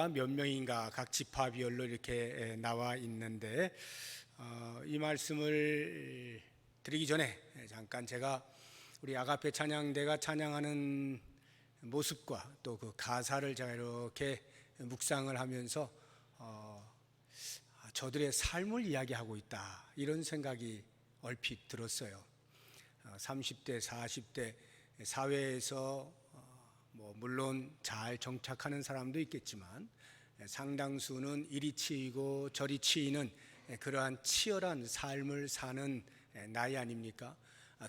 지파가 몇 명인가 각 지파별로 이렇게 나와 있는데 이 말씀을 드리기 전에 잠깐 제가 우리 아가페 찬양대가 찬양하는 모습과 또 그 가사를 제가 이렇게 묵상을 하면서 저들의 삶을 이야기하고 있다 이런 생각이 얼핏 들었어요. 30대 40대 사회에서 물론 잘 정착하는 사람도 있겠지만 상당수는 이리 치이고 저리 치이는 그러한 치열한 삶을 사는 나이 아닙니까?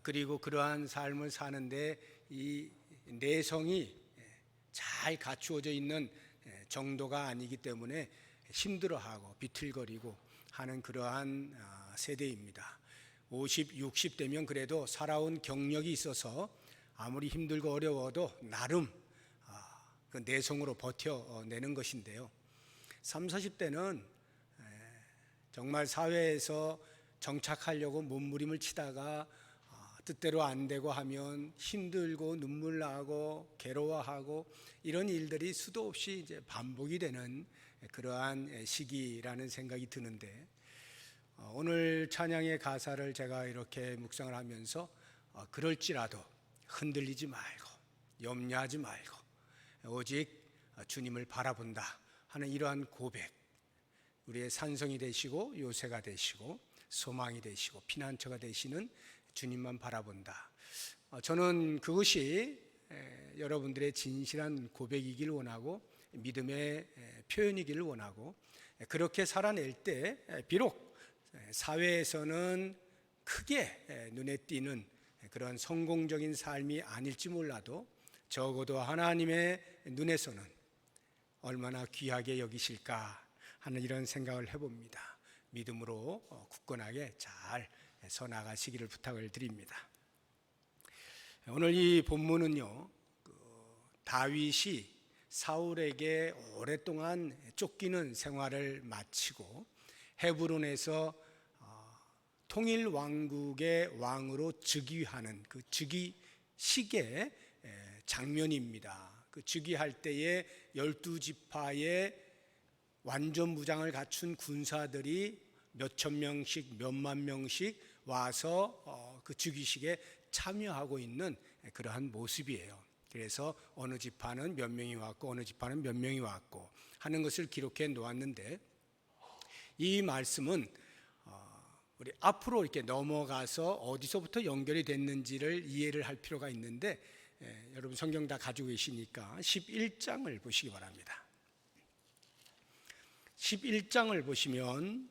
그리고 그러한 삶을 사는데 이 내성이 잘 갖추어져 있는 정도가 아니기 때문에 힘들어하고 비틀거리고 하는 그러한 세대입니다. 50, 60대면 그래도 살아온 경력이 있어서 아무리 힘들고 어려워도 나름 그 내성으로 버텨내는 것인데요. 30, 40대는 정말 사회에서 정착하려고 몸부림을 치다가 뜻대로 안 되고 하면 힘들고 눈물 나고 괴로워하고 이런 일들이 수도 없이 이제 반복이 되는 그러한 시기라는 생각이 드는데 오늘 찬양의 가사를 제가 이렇게 묵상을 하면서 그럴지라도 흔들리지 말고 염려하지 말고 오직 주님을 바라본다 하는 이러한 고백, 우리의 산성이 되시고 요새가 되시고 소망이 되시고 피난처가 되시는 주님만 바라본다. 저는 그것이 여러분들의 진실한 고백이길 원하고 믿음의 표현이기를 원하고 그렇게 살아낼 때 비록 사회에서는 크게 눈에 띄는 그런 성공적인 삶이 아닐지 몰라도 적어도 하나님의 눈에서는 얼마나 귀하게 여기실까 하는 이런 생각을 해봅니다. 믿음으로 굳건하게 잘 서나가시기를 부탁을 드립니다. 오늘 이 본문은요, 다윗이 사울에게 오랫동안 쫓기는 생활을 마치고 헤브론에서 통일 왕국의 왕으로 즉위하는 그 즉위식의 장면입니다. 그 즉위할 때에 12지파의 완전 무장을 갖춘 군사들이 몇천 명씩 몇만 명씩 와서 그 즉위식에 참여하고 있는 그러한 모습이에요. 그래서 어느 지파는 몇 명이 왔고 어느 지파는 몇 명이 왔고 하는 것을 기록해 놓았는데 이 말씀은 우리 앞으로 이렇게 넘어가서 어디서부터 연결이 됐는지를 이해를 할 필요가 있는데 여러분 성경 다 가지고 계시니까 11장을 보시기 바랍니다. 11장을 보시면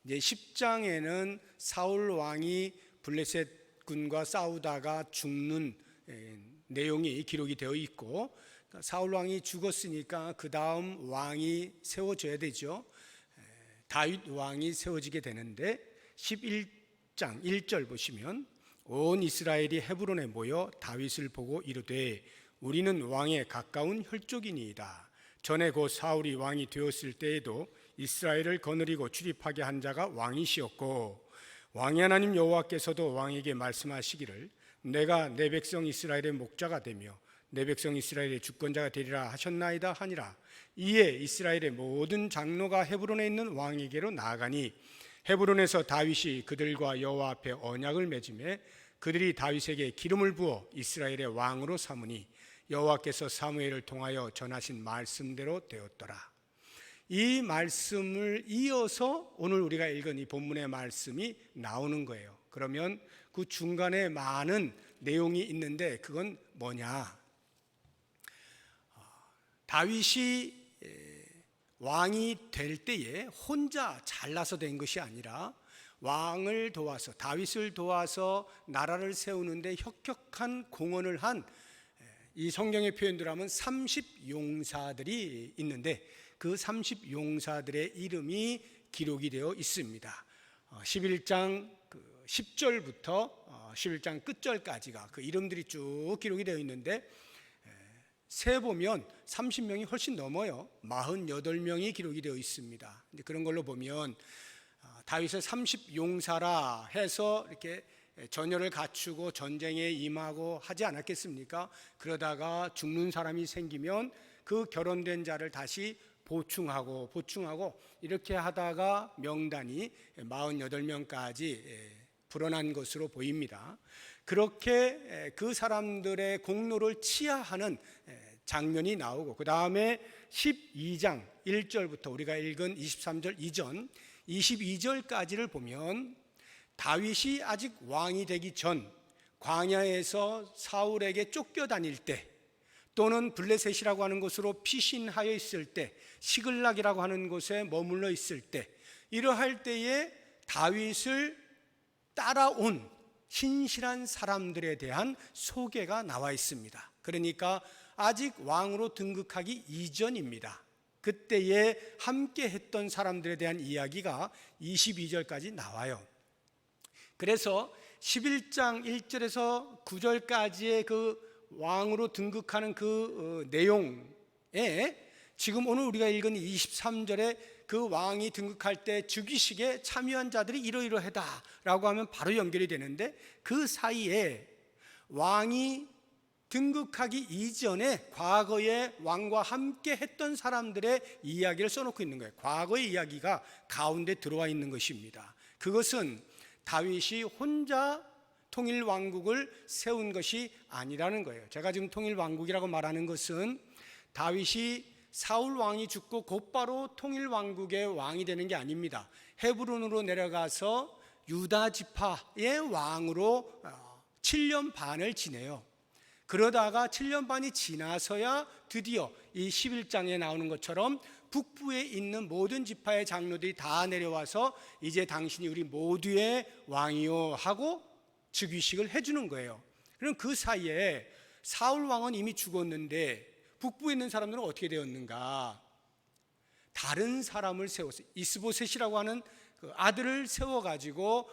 이제 10장에는 사울 왕이 블레셋 군과 싸우다가 죽는 내용이 기록이 되어 있고 사울 왕이 죽었으니까 그 다음 왕이 세워져야 되죠. 다윗 왕이 세워지게 되는데 11장 1절 보시면 온 이스라엘이 헤브론에 모여 다윗을 보고 이르되 우리는 왕에 가까운 혈족이니이다. 전에 곧 사울이 왕이 되었을 때에도 이스라엘을 거느리고 출입하게 한 자가 왕이시었고 왕의 하나님 여호와께서도 왕에게 말씀하시기를 내가 내 백성 이스라엘의 목자가 되며 내 백성 이스라엘의 주권자가 되리라 하셨나이다 하니라. 이에 이스라엘의 모든 장로가 헤브론에 있는 왕에게로 나아가니 헤브론에서 다윗이 그들과 여호와 앞에 언약을 맺음에 그들이 다윗에게 기름을 부어 이스라엘의 왕으로 삼으니 여호와께서 사무엘을 통하여 전하신 말씀대로 되었더라. 이 말씀을 이어서 오늘 우리가 읽은 이 본문의 말씀이 나오는 거예요. 그러면 그 중간에 많은 내용이 있는데 그건 뭐냐? 다윗이 왕이 될 때에 혼자 잘나서 된 것이 아니라 왕을 도와서 다윗을 도와서 나라를 세우는데 혁혁한 공헌을 한 이 성경의 표현대로 하면 30용사들이 있는데 그 30용사들의 이름이 기록이 되어 있습니다. 11장 10절부터 11장 끝절까지가 그 이름들이 쭉 기록이 되어 있는데 세보면 30명이 훨씬 넘어요. 48명이 기록이 되어 있습니다. 그런 걸로 보면 다윗을 30용사라 해서 이렇게 전열을 갖추고 전쟁에 임하고 하지 않았겠습니까? 그러다가 죽는 사람이 생기면 그 결혼된 자를 다시 보충하고 이렇게 하다가 명단이 48명까지 불어난 것으로 보입니다. 그렇게 그 사람들의 공로를 치하하는 장면이 나오고, 그 다음에 12장 1절부터 우리가 읽은 23절 이전 22절까지를 보면 다윗이 아직 왕이 되기 전 광야에서 사울에게 쫓겨다닐 때, 또는 블레셋이라고 하는 곳으로 피신하여 있을 때, 시글락이라고 하는 곳에 머물러 있을 때, 이러할 때에 다윗을 따라온 신실한 사람들에 대한 소개가 나와 있습니다. 그러니까 아직 왕으로 등극하기 이전입니다. 그때에 함께 했던 사람들에 대한 이야기가 22절까지 나와요. 그래서 11장 1절에서 9절까지의 그 왕으로 등극하는 그 내용에 지금 오늘 우리가 읽은 23절에 그 왕이 등극할 때 즉위식에 참여한 자들이 이러이러하다라고 하면 바로 연결이 되는데, 그 사이에 왕이 등극하기 이전에 과거에 왕과 함께 했던 사람들의 이야기를 써놓고 있는 거예요. 과거의 이야기가 가운데 들어와 있는 것입니다. 그것은 다윗이 혼자 통일왕국을 세운 것이 아니라는 거예요. 제가 지금 통일왕국이라고 말하는 것은 다윗이 사울 왕이 죽고 곧바로 통일왕국의 왕이 되는 게 아닙니다. 헤브론으로 내려가서 유다 지파의 왕으로 7년 반을 지내요. 그러다가 7년 반이 지나서야 드디어 이 11장에 나오는 것처럼 북부에 있는 모든 지파의 장로들이 다 내려와서 이제 당신이 우리 모두의 왕이요 하고 즉위식을 해주는 거예요. 그럼 그 사이에 사울 왕은 이미 죽었는데 북부에 있는 사람들은 어떻게 되었는가? 다른 사람을 세웠어요. 이스보셋이라고 하는 그 아들을 세워가지고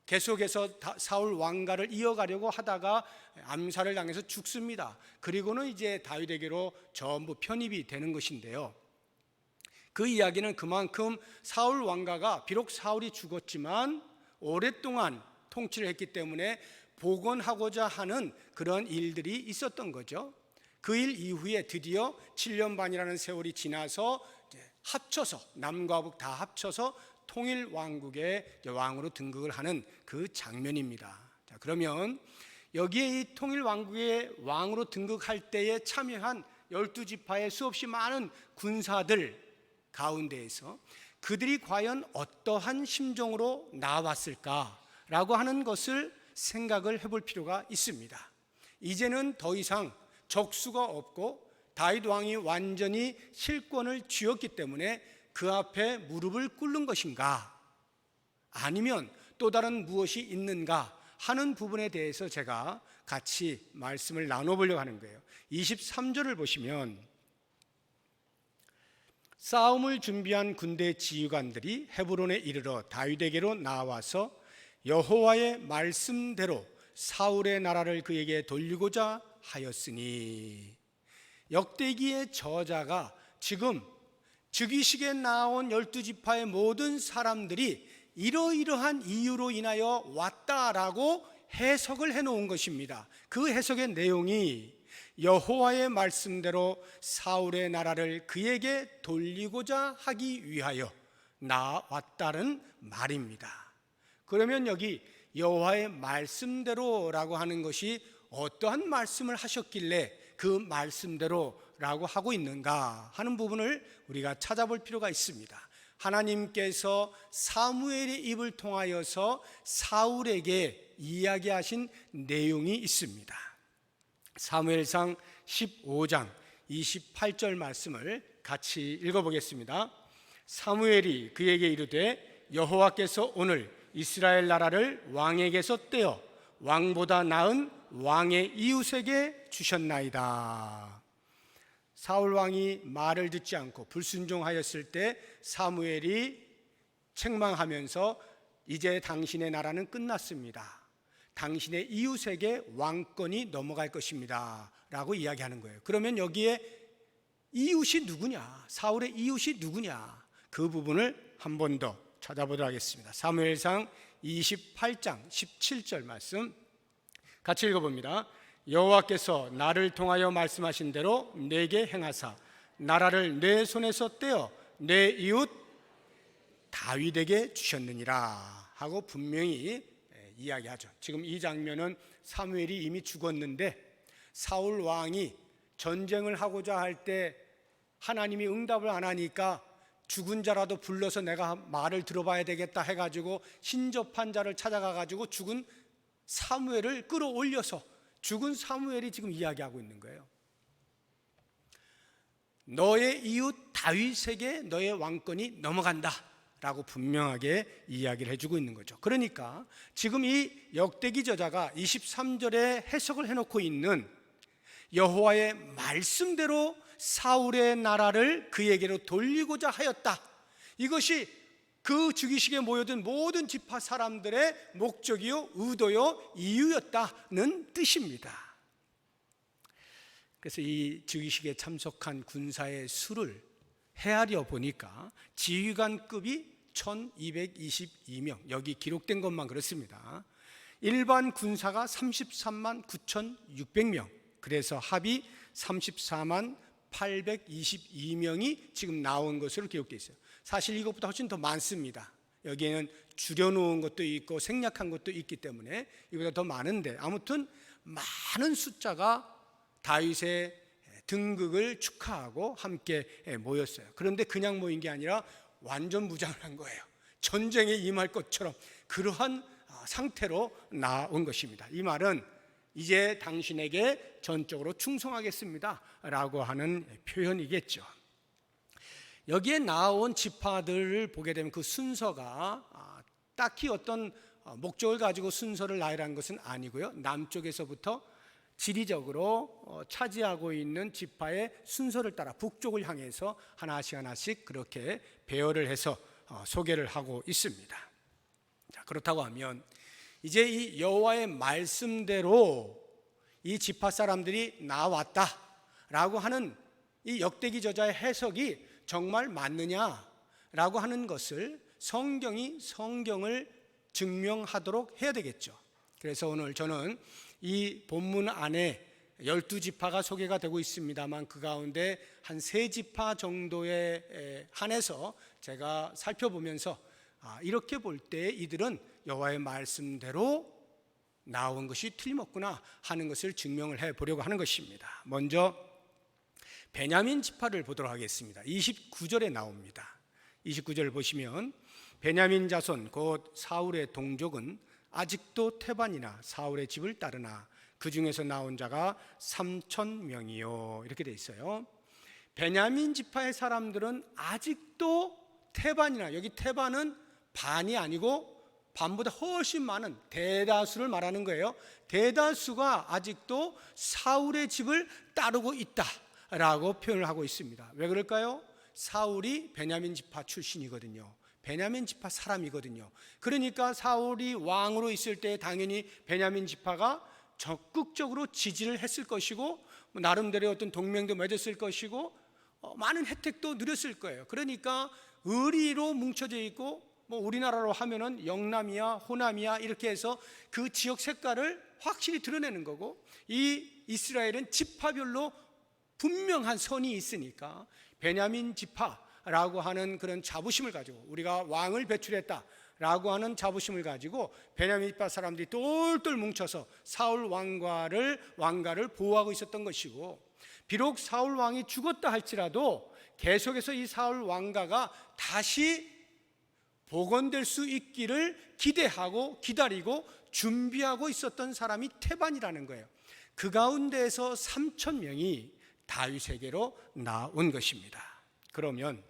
계속해서 사울 왕가를 이어가려고 하다가 암살을 당해서 죽습니다. 그리고는 이제 다윗에게로 전부 편입이 되는 것인데요. 그 이야기는 그만큼 사울 왕가가 비록 사울이 죽었지만 오랫동안 통치를 했기 때문에 복원하고자 하는 그런 일들이 있었던 거죠. 그 일 이후에 드디어 7년 반이라는 세월이 지나서 합쳐서 남과 북 다 합쳐서 통일 왕국의 왕으로 등극을 하는 그 장면입니다. 자, 그러면 여기에 이 통일 왕국의 왕으로 등극할 때에 참여한 12지파의 수없이 많은 군사들 가운데에서 그들이 과연 어떠한 심정으로 나왔을까라고 하는 것을 생각을 해볼 필요가 있습니다. 이제는 더 이상 적수가 없고 다윗 왕이 완전히 실권을 쥐었기 때문에 그 앞에 무릎을 꿇는 것인가, 아니면 또 다른 무엇이 있는가 하는 부분에 대해서 제가 같이 말씀을 나눠보려고 하는 거예요. 23절을 보시면 싸움을 준비한 군대 지휘관들이 헤브론에 이르러 다윗에게로 나와서 여호와의 말씀대로 사울의 나라를 그에게 돌리고자 하였으니, 역대기의 저자가 지금 즉위식에 나온 12지파의 모든 사람들이 이러이러한 이유로 인하여 왔다라고 해석을 해놓은 것입니다. 그 해석의 내용이 여호와의 말씀대로 사울의 나라를 그에게 돌리고자 하기 위하여 나왔다는 말입니다. 그러면 여기 여호와의 말씀대로라고 하는 것이 어떠한 말씀을 하셨길래 그 말씀대로라고 하고 있는가 하는 부분을 우리가 찾아볼 필요가 있습니다. 하나님께서 사무엘의 입을 통하여서 사울에게 이야기하신 내용이 있습니다. 사무엘상 15장 28절 말씀을 같이 읽어보겠습니다. 사무엘이 그에게 이르되 여호와께서 오늘 이스라엘 나라를 왕에게서 떼어 왕보다 나은 왕의 이웃에게 주셨나이다. 사울 왕이 말을 듣지 않고 불순종하였을 때 사무엘이 책망하면서 이제 당신의 나라는 끝났습니다. 당신의 이웃에게 왕권이 넘어갈 것입니다 라고 이야기하는 거예요. 그러면 여기에 이웃이 누구냐, 사울의 이웃이 누구냐, 그 부분을 한 번 더 찾아보도록 하겠습니다. 사무엘상 28장 17절 말씀 같이 읽어봅니다. 여호와께서 나를 통하여 말씀하신 대로 내게 행하사 나라를 내 손에서 떼어 내 이웃 다윗에게 주셨느니라 하고 분명히 이야기하죠. 지금 이 장면은 사무엘이 이미 죽었는데 사울 왕이 전쟁을 하고자 할 때 하나님이 응답을 안 하니까 죽은 자라도 불러서 내가 말을 들어봐야 되겠다 해가지고 신접한 자를 찾아가가지고 죽은 사무엘을 끌어올려서 죽은 사무엘이 지금 이야기하고 있는 거예요. 너의 이웃 다윗에게 너의 왕권이 넘어간다 라고 분명하게 이야기를 해주고 있는 거죠. 그러니까 지금 이 역대기 저자가 23절에 해석을 해놓고 있는 여호와의 말씀대로 사울의 나라를 그에게로 돌리고자 하였다, 이것이 그 즉위식에 모여든 모든 지파 사람들의 목적이요 의도요 이유였다는 뜻입니다. 그래서 이 즉위식에 참석한 군사의 수를 헤아려 보니까 지휘관급이 1222명, 여기 기록된 것만 그렇습니다. 일반 군사가 33만 9,600명, 그래서 합이 34만 822명이 지금 나온 것으로 기록되어 있어요. 사실 이것보다 훨씬 더 많습니다. 여기에는 줄여놓은 것도 있고 생략한 것도 있기 때문에 이보다 더 많은데, 아무튼 많은 숫자가 다윗의 등극을 축하하고 함께 모였어요. 그런데 그냥 모인 게 아니라 완전 무장을 한 거예요. 전쟁에 임할 것처럼 그러한 상태로 나온 것입니다. 이 말은 이제 당신에게 전적으로 충성하겠습니다 라고 하는 표현이겠죠. 여기에 나온 지파들을 보게 되면 그 순서가 딱히 어떤 목적을 가지고 순서를 나열한 것은 아니고요, 남쪽에서부터 지리적으로 차지하고 있는 지파의 순서를 따라 북쪽을 향해서 하나씩 하나씩 그렇게 배열을 해서 소개를 하고 있습니다. 자, 그렇다고 하면 이제 이 여호와의 말씀대로 이 지파 사람들이 나왔다라고 하는 이 역대기 저자의 해석이 정말 맞느냐라고 하는 것을 성경이 성경을 증명하도록 해야 되겠죠. 그래서 오늘 저는 이 본문 안에 12지파가 소개가 되고 있습니다만 그 가운데 한 3지파 정도에 한해서 제가 살펴보면서 이렇게 볼 때 이들은 여호와의 말씀대로 나온 것이 틀림없구나 하는 것을 증명을 해보려고 하는 것입니다. 먼저 베냐민 지파를 보도록 하겠습니다. 29절에 나옵니다. 29절을 보시면 베냐민 자손 곧 사울의 동족은 아직도 태반이나 사울의 집을 따르나 그 중에서 나온 자가 3,000명이요 이렇게 돼 있어요. 베냐민 지파의 사람들은 아직도 태반이나, 여기 태반은 반이 아니고 반보다 훨씬 많은 대다수를 말하는 거예요. 대다수가 아직도 사울의 집을 따르고 있다라고 표현을 하고 있습니다. 왜 그럴까요? 사울이 베냐민 지파 출신이거든요. 베냐민 지파 사람이거든요. 그러니까 사울이 왕으로 있을 때 당연히 베냐민 지파가 적극적으로 지지를 했을 것이고 나름대로 어떤 동맹도 맺었을 것이고 많은 혜택도 누렸을 거예요. 그러니까 의리로 뭉쳐져 있고 우리나라로 하면은 영남이야 호남이야 이렇게 해서 그 지역 색깔을 확실히 드러내는 거고, 이 이스라엘은 지파별로 분명한 선이 있으니까 베냐민 지파라고 하는 그런 자부심을 가지고 우리가 왕을 배출했다라고 하는 자부심을 가지고 베냐민 지파 사람들이 똘똘 뭉쳐서 사울 왕가를 보호하고 있었던 것이고, 비록 사울 왕이 죽었다 할지라도 계속해서 이 사울 왕가가 다시 복원될 수 있기를 기대하고 기다리고 준비하고 있었던 사람이 태반이라는 거예요. 그 가운데에서 3,000명이 다윗에게로 나온 것입니다. 그러면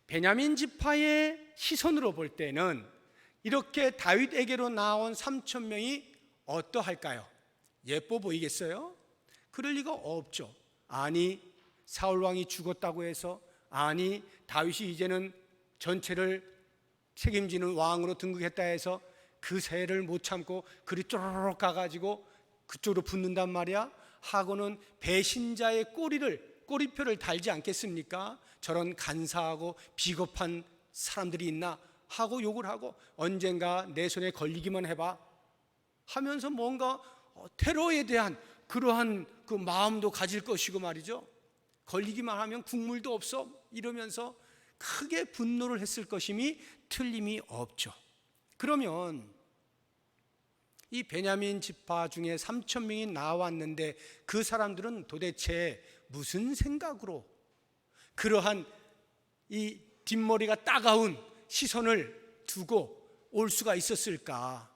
베냐민 지파의 시선으로 볼 때는 이렇게 다윗에게로 나온 3,000명이 어떠할까요? 예뻐 보이겠어요? 그럴 리가 없죠. 아니 사울 왕이 죽었다고 해서, 아니 다윗이 이제는 전체를 책임지는 왕으로 등극했다 해서 그 세를 못 참고 그리 쪼르륵 가가지고 그쪽으로 붙는단 말이야 하고는 배신자의 꼬리표를 달지 않겠습니까? 저런 간사하고 비겁한 사람들이 있나 하고 욕을 하고 언젠가 내 손에 걸리기만 해봐 하면서 뭔가 테러에 대한 그러한 그 마음도 가질 것이고 말이죠. 걸리기만 하면 국물도 없어 이러면서 크게 분노를 했을 것임이 틀림이 없죠. 그러면 이 베냐민 지파 중에 3천 명이 나왔는데 그 사람들은 도대체 무슨 생각으로 그러한 이 뒷머리가 따가운 시선을 두고 올 수가 있었을까?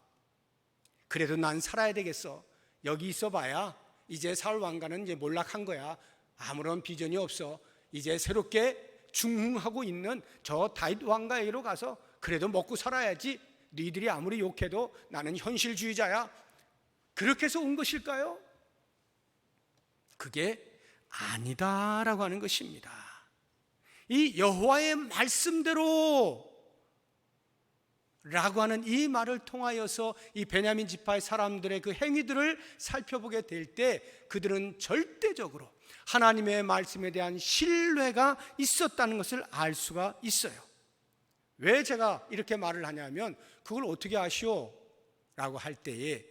그래도 난 살아야 되겠어. 여기 있어봐야 이제 사울 왕가는 이제 몰락한 거야. 아무런 비전이 없어. 이제 새롭게 중흥하고 있는 저 다윗 왕가에로 가서 그래도 먹고 살아야지. 니들이 아무리 욕해도 나는 현실주의자야. 그렇게 해서 온 것일까요? 그게 아니다라고 하는 것입니다. 이 여호와의 말씀대로 라고 하는 이 말을 통하여서 이 베냐민 지파의 사람들의 그 행위들을 살펴보게 될 때 그들은 절대적으로 하나님의 말씀에 대한 신뢰가 있었다는 것을 알 수가 있어요. 왜 제가 이렇게 말을 하냐면 그걸 어떻게 아시오? 라고 할 때에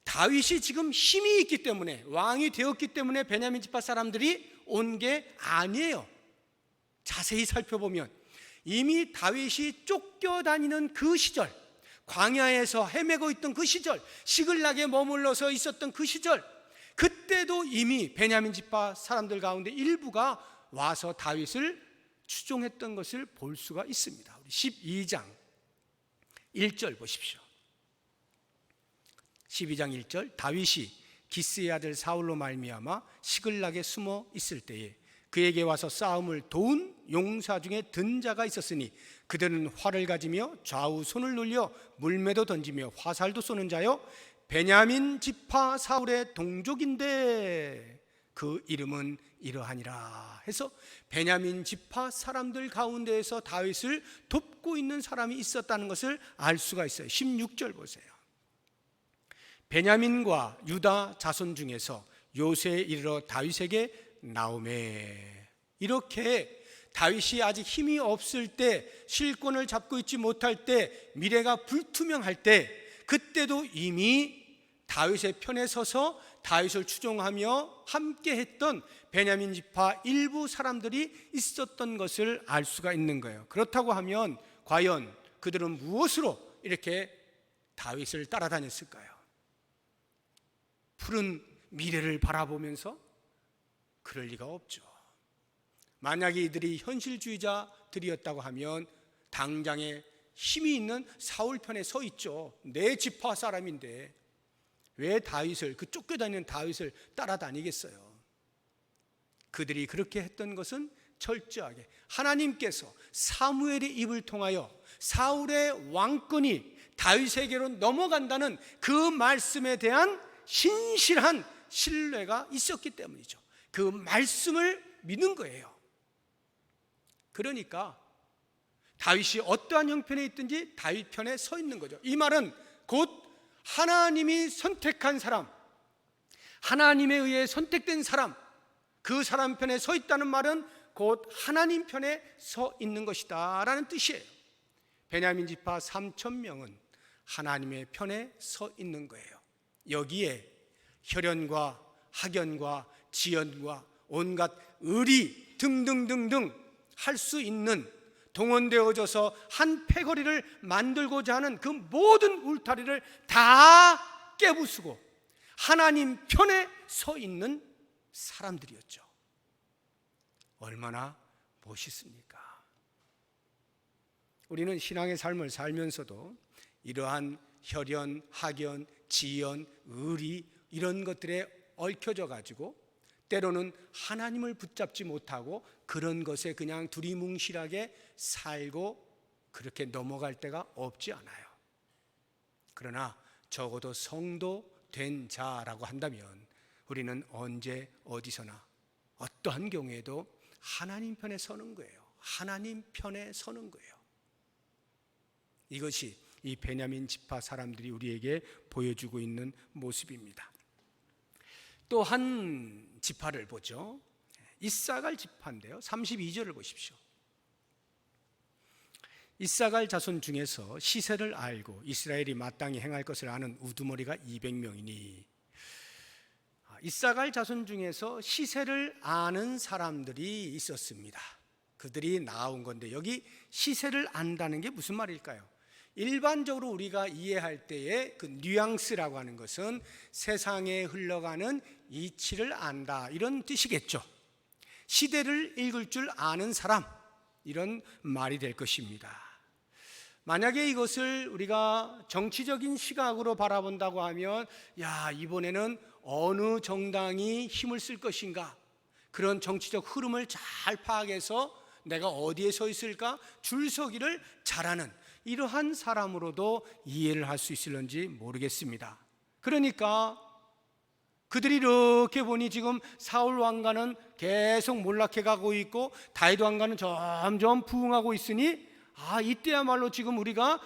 다윗이 지금 힘이 있기 때문에 왕이 되었기 때문에 베냐민 지파 사람들이 온 게 아니에요. 자세히 살펴보면 이미 다윗이 쫓겨다니는 그 시절, 광야에서 헤매고 있던 그 시절, 시글락에 머물러서 있었던 그 시절, 그때도 이미 베냐민 지파 사람들 가운데 일부가 와서 다윗을 추종했던 것을 볼 수가 있습니다. 우리 12장 1절 보십시오. 12장 1절 다윗이 기스의 아들 사울로 말미암아 시글락에 숨어 있을 때에 그에게 와서 싸움을 도운 용사 중에 든 자가 있었으니 그들은 활을 가지며 좌우 손을 놀려 물매도 던지며 화살도 쏘는 자요 베냐민 지파 사울의 동족인데 그 이름은 이러하니라 해서 베냐민 지파 사람들 가운데에서 다윗을 돕고 있는 사람이 있었다는 것을 알 수가 있어요. 16절 보세요. 베냐민과 유다 자손 중에서 요새에 이르러 다윗에게 나오매. 이렇게 다윗이 아직 힘이 없을 때, 실권을 잡고 있지 못할 때, 미래가 불투명할 때, 그때도 이미 다윗의 편에 서서 다윗을 추종하며 함께 했던 베냐민 지파 일부 사람들이 있었던 것을 알 수가 있는 거예요. 그렇다고 하면 과연 그들은 무엇으로 이렇게 다윗을 따라다녔을까요? 푸른 미래를 바라보면서? 그럴 리가 없죠. 만약에 이들이 현실주의자들이었다고 하면 당장에 힘이 있는 사울 편에 서 있죠. 내 지파 사람인데 왜 다윗을, 그 쫓겨다니는 다윗을 따라다니겠어요? 그들이 그렇게 했던 것은 철저하게 하나님께서 사무엘의 입을 통하여 사울의 왕권이 다윗에게로 넘어간다는 그 말씀에 대한 신실한 신뢰가 있었기 때문이죠. 그 말씀을 믿는 거예요. 그러니까 다윗이 어떠한 형편에 있든지 다윗 편에 서 있는 거죠. 이 말은 곧 하나님이 선택한 사람, 하나님에 의해 선택된 사람, 그 사람 편에 서 있다는 말은 곧 하나님 편에 서 있는 것이다 라는 뜻이에요. 베냐민 지파 3천 명은 하나님의 편에 서 있는 거예요. 여기에 혈연과 학연과 지연과 온갖 의리 등등등등 할 수 있는, 동원되어져서 한 패거리를 만들고자 하는 그 모든 울타리를 다 깨부수고 하나님 편에 서 있는 사람들이었죠. 얼마나 멋있습니까? 우리는 신앙의 삶을 살면서도 이러한 혈연, 학연, 지연, 의리 이런 것들에 얽혀져 가지고 때로는 하나님을 붙잡지 못하고 그런 것에 그냥 두리뭉실하게 살고 그렇게 넘어갈 때가 없지 않아요. 그러나 적어도 성도 된 자라고 한다면 우리는 언제 어디서나 어떠한 경우에도 하나님 편에 서는 거예요. 하나님 편에 서는 거예요. 이것이 이 베냐민 지파 사람들이 우리에게 보여주고 있는 모습입니다. 또 한 지파를 보죠. 이사갈 지파인데요. 32절을 보십시오. 이사갈 자손 중에서 시세를 알고 이스라엘이 마땅히 행할 것을 아는 우두머리가 200명이니 이사갈 자손 중에서 시세를 아는 사람들이 있었습니다. 그들이 나온 건데, 여기 시세를 안다는 게 무슨 말일까요? 일반적으로 우리가 이해할 때의 그 뉘앙스라고 하는 것은 세상에 흘러가는 이치를 안다, 이런 뜻이겠죠. 시대를 읽을 줄 아는 사람, 이런 말이 될 것입니다. 만약에 이것을 우리가 정치적인 시각으로 바라본다고 하면, 야, 이번에는 어느 정당이 힘을 쓸 것인가, 그런 정치적 흐름을 잘 파악해서 내가 어디에 서 있을까 줄서기를 잘하는 이러한 사람으로도 이해를 할 수 있을런지 모르겠습니다. 그러니까 그들이 이렇게 보니 지금 사울 왕가는 계속 몰락해 가고 있고 다윗 왕가는 점점 부흥하고 있으니, 이때야말로 지금 우리가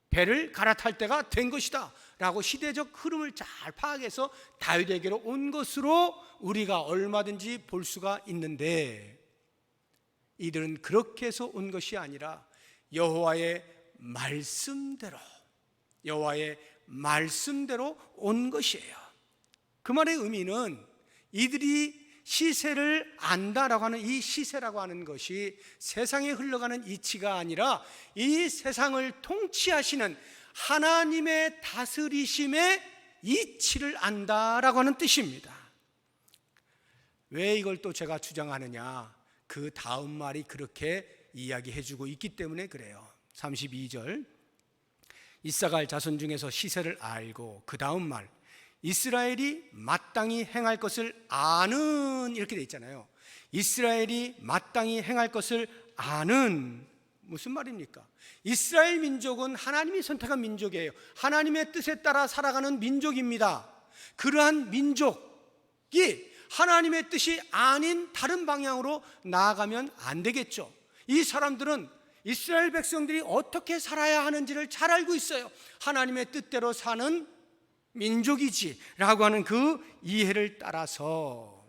배를 갈아탈 때가 된 것이다 라고 시대적 흐름을 잘 파악해서 다윗에게로 온 것으로 우리가 얼마든지 볼 수가 있는데, 이들은 그렇게 해서 온 것이 아니라 여호와의 말씀대로 온 것이에요. 그 말의 의미는 이들이 시세를 안다라고 하는 이 시세라고 하는 것이 세상에 흘러가는 이치가 아니라 이 세상을 통치하시는 하나님의 다스리심의 이치를 안다라고 하는 뜻입니다. 왜 이걸 또 제가 주장하느냐, 그 다음 말이 그렇게 이야기해주고 있기 때문에 그래요. 32절, 이사갈 자손 중에서 시세를 알고, 그 다음 말, 이스라엘이 마땅히 행할 것을 아는, 이렇게 돼 있잖아요. 이스라엘이 마땅히 행할 것을 아는, 무슨 말입니까? 이스라엘 민족은 하나님이 선택한 민족이에요. 하나님의 뜻에 따라 살아가는 민족입니다. 그러한 민족이 하나님의 뜻이 아닌 다른 방향으로 나아가면 안 되겠죠. 이 사람들은 이스라엘 백성들이 어떻게 살아야 하는지를 잘 알고 있어요. 하나님의 뜻대로 사는 민족이지라고 하는 그 이해를 따라서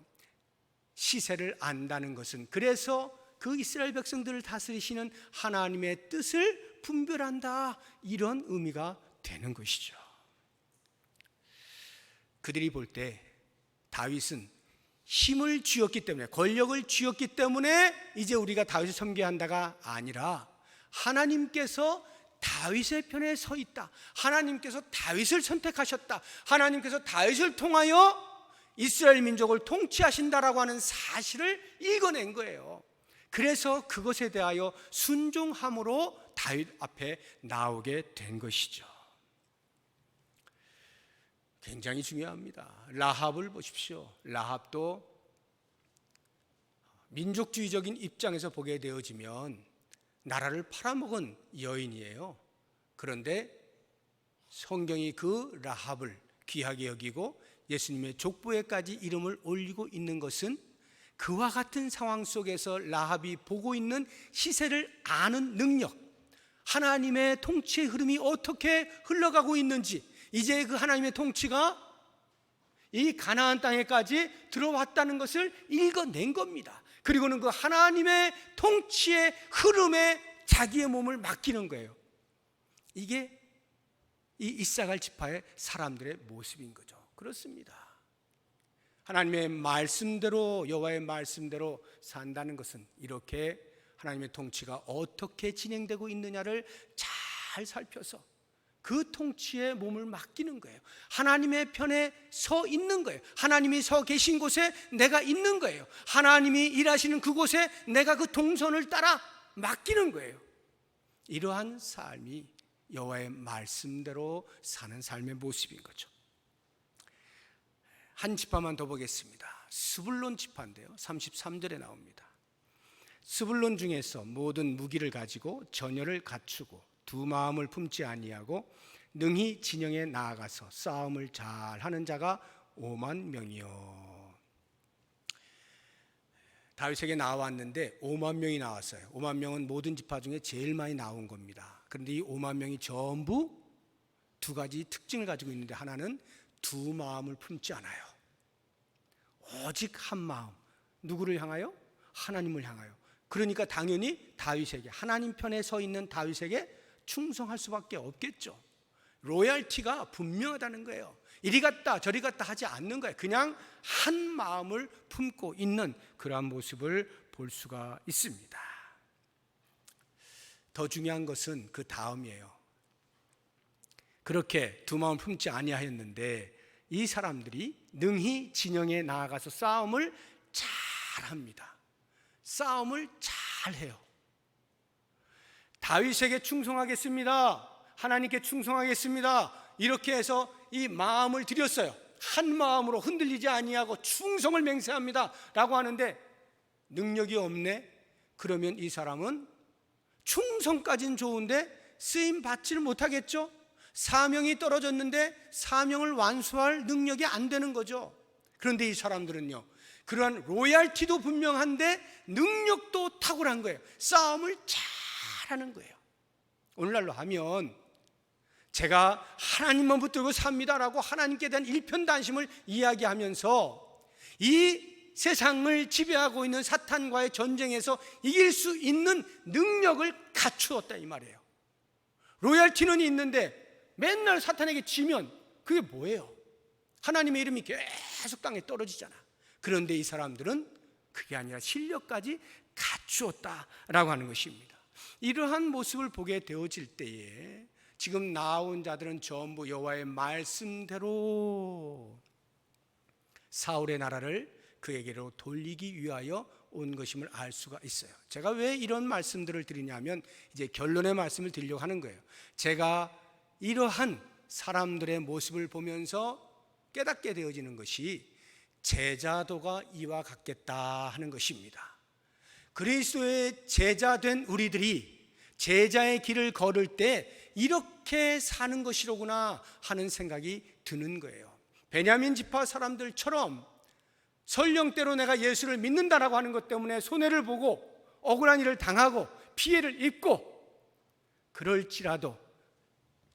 시세를 안다는 것은, 그래서 그 이스라엘 백성들을 다스리시는 하나님의 뜻을 분별한다, 이런 의미가 되는 것이죠. 그들이 볼 때 다윗은 힘을 쥐었기 때문에, 권력을 쥐었기 때문에 이제 우리가 다윗을 섬겨야 한다가 아니라, 하나님께서 다윗의 편에 서 있다, 하나님께서 다윗을 선택하셨다, 하나님께서 다윗을 통하여 이스라엘 민족을 통치하신다라고 하는 사실을 읽어낸 거예요. 그래서 그것에 대하여 순종함으로 다윗 앞에 나오게 된 것이죠. 굉장히 중요합니다. 라합을 보십시오. 라합도 민족주의적인 입장에서 보게 되어지면 나라를 팔아먹은 여인이에요. 그런데 성경이 그 라합을 귀하게 여기고 예수님의 족보에까지 이름을 올리고 있는 것은, 그와 같은 상황 속에서 라합이 보고 있는 시세를 아는 능력, 하나님의 통치의 흐름이 어떻게 흘러가고 있는지, 이제 그 하나님의 통치가 이 가나안 땅에까지 들어왔다는 것을 읽어낸 겁니다. 그리고는 그 하나님의 통치의 흐름에 자기의 몸을 맡기는 거예요. 이게 이 이사갈 지파의 사람들의 모습인 거죠. 그렇습니다. 하나님의 말씀대로, 여호와의 말씀대로 산다는 것은 이렇게 하나님의 통치가 어떻게 진행되고 있느냐를 잘 살펴서 그 통치에 몸을 맡기는 거예요. 하나님의 편에 서 있는 거예요. 하나님이 서 계신 곳에 내가 있는 거예요. 하나님이 일하시는 그곳에 내가 그 동선을 따라 맡기는 거예요. 이러한 삶이 여호와의 말씀대로 사는 삶의 모습인 거죠. 한 지파만 더 보겠습니다. 스불론 지파인데요, 33절에 나옵니다. 스불론 중에서 모든 무기를 가지고 전열을 갖추고 두 마음을 품지 아니하고 능히 진영에 나아가서 싸움을 잘하는 자가 5만 명이요. 다윗에게 나왔는데 5만 명이 나왔어요. 5만 명은 모든 지파 중에 제일 많이 나온 겁니다. 그런데 이 5만 명이 전부 두 가지 특징을 가지고 있는데, 하나는 두 마음을 품지 않아요. 오직 한 마음. 누구를 향하여? 하나님을 향하여. 그러니까 당연히 다윗에게, 하나님 편에 서 있는 다윗에게 충성할 수밖에 없겠죠. 로얄티가 분명하다는 거예요. 이리 갔다 저리 갔다 하지 않는 거예요. 그냥 한 마음을 품고 있는 그러한 모습을 볼 수가 있습니다. 더 중요한 것은 그 다음이에요. 그렇게 두 마음을 품지 아니하였는데 이 사람들이 능히 진영에 나아가서 싸움을 잘합니다. 싸움을 잘해요. 다윗에게 충성하겠습니다. 하나님께 충성하겠습니다. 이렇게 해서 이 마음을 드렸어요. 한 마음으로 흔들리지 아니하고 충성을 맹세합니다 라고 하는데 능력이 없네? 그러면 이 사람은 충성까지는 좋은데 쓰임 받지를 못하겠죠? 사명이 떨어졌는데 사명을 완수할 능력이 안 되는 거죠. 그런데 이 사람들은요, 그러한 로얄티도 분명한데 능력도 탁월한 거예요. 싸움을 잘하는 거예요. 오늘날로 하면 제가 하나님만 붙들고 삽니다라고 하나님께 대한 일편단심을 이야기하면서 이 세상을 지배하고 있는 사탄과의 전쟁에서 이길 수 있는 능력을 갖추었다 이 말이에요. 로얄티는 있는데 맨날 사탄에게 지면 그게 뭐예요? 하나님의 이름이 계속 땅에 떨어지잖아. 그런데 이 사람들은 그게 아니라 실력까지 갖추었다라고 하는 것입니다. 이러한 모습을 보게 되어질 때에 지금 나온 자들은 전부 여호와의 말씀대로 사울의 나라를 그에게로 돌리기 위하여 온 것임을 알 수가 있어요. 제가 왜 이런 말씀들을 드리냐면 이제 결론의 말씀을 드리려고 하는 거예요. 제가 이러한 사람들의 모습을 보면서 깨닫게 되어지는 것이 제자도가 이와 같겠다 하는 것입니다. 그리스도의 제자된 우리들이 제자의 길을 걸을 때 이렇게 사는 것이로구나 하는 생각이 드는 거예요. 베냐민 지파 사람들처럼 설령대로 내가 예수를 믿는다라고 하는 것 때문에 손해를 보고 억울한 일을 당하고 피해를 입고 그럴지라도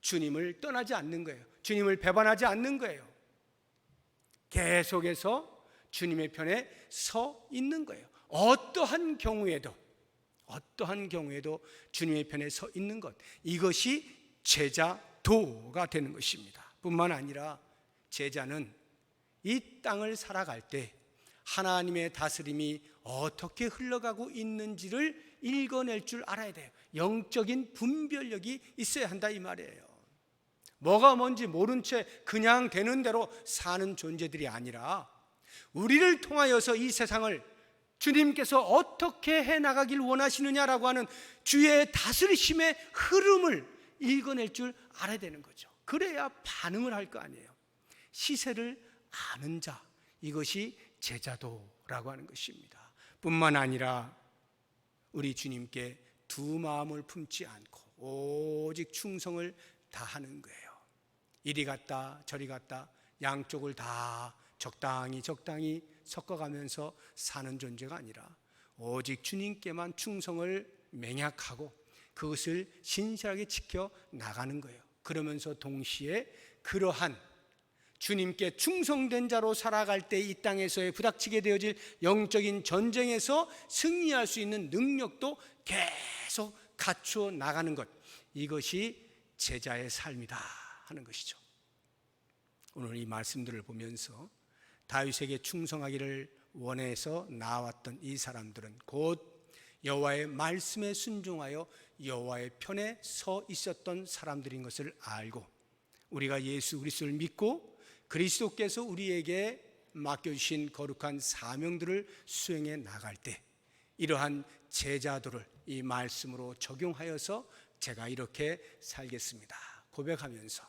주님을 떠나지 않는 거예요. 주님을 배반하지 않는 거예요. 계속해서 주님의 편에 서 있는 거예요. 어떠한 경우에도 주님의 편에 서 있는 것, 이것이 제자도가 되는 것입니다. 뿐만 아니라 제자는 이 땅을 살아갈 때 하나님의 다스림이 어떻게 흘러가고 있는지를 읽어낼 줄 알아야 돼요. 영적인 분별력이 있어야 한다 이 말이에요. 뭐가 뭔지 모른 채 그냥 되는 대로 사는 존재들이 아니라 우리를 통하여서 이 세상을 주님께서 어떻게 해나가길 원하시느냐라고 하는 주의 다스리심의 흐름을 읽어낼 줄 알아야 되는 거죠. 그래야 반응을 할 거 아니에요. 시세를 아는 자, 이것이 제자도라고 하는 것입니다. 뿐만 아니라 우리 주님께 두 마음을 품지 않고 오직 충성을 다하는 거예요. 이리 갔다 저리 갔다 양쪽을 다 적당히 섞어가면서 사는 존재가 아니라 오직 주님께만 충성을 맹약하고 그것을 신실하게 지켜 나가는 거예요. 그러면서 동시에 그러한 주님께 충성된 자로 살아갈 때 이 땅에서의 부닥치게 되어질 영적인 전쟁에서 승리할 수 있는 능력도 계속 갖추어 나가는 것, 이것이 제자의 삶이다 하는 것이죠. 오늘 이 말씀들을 보면서 다윗에게 충성하기를 원해서 나왔던 이 사람들은 곧 여호와의 말씀에 순종하여 여호와의 편에 서 있었던 사람들인 것을 알고 우리가 예수 그리스도를 믿고 그리스도께서 우리에게 맡겨주신 거룩한 사명들을 수행해 나갈 때 이러한 제자도를 이 말씀으로 적용하여서 제가 이렇게 살겠습니다 고백하면서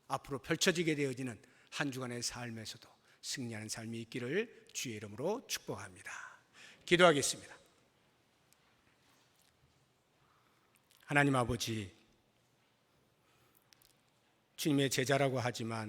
앞으로 펼쳐지게 되어지는 한 주간의 삶에서도 승리하는 삶이 있기를 주의 이름으로 축복합니다. 기도하겠습니다. 하나님 아버지, 주님의 제자라고 하지만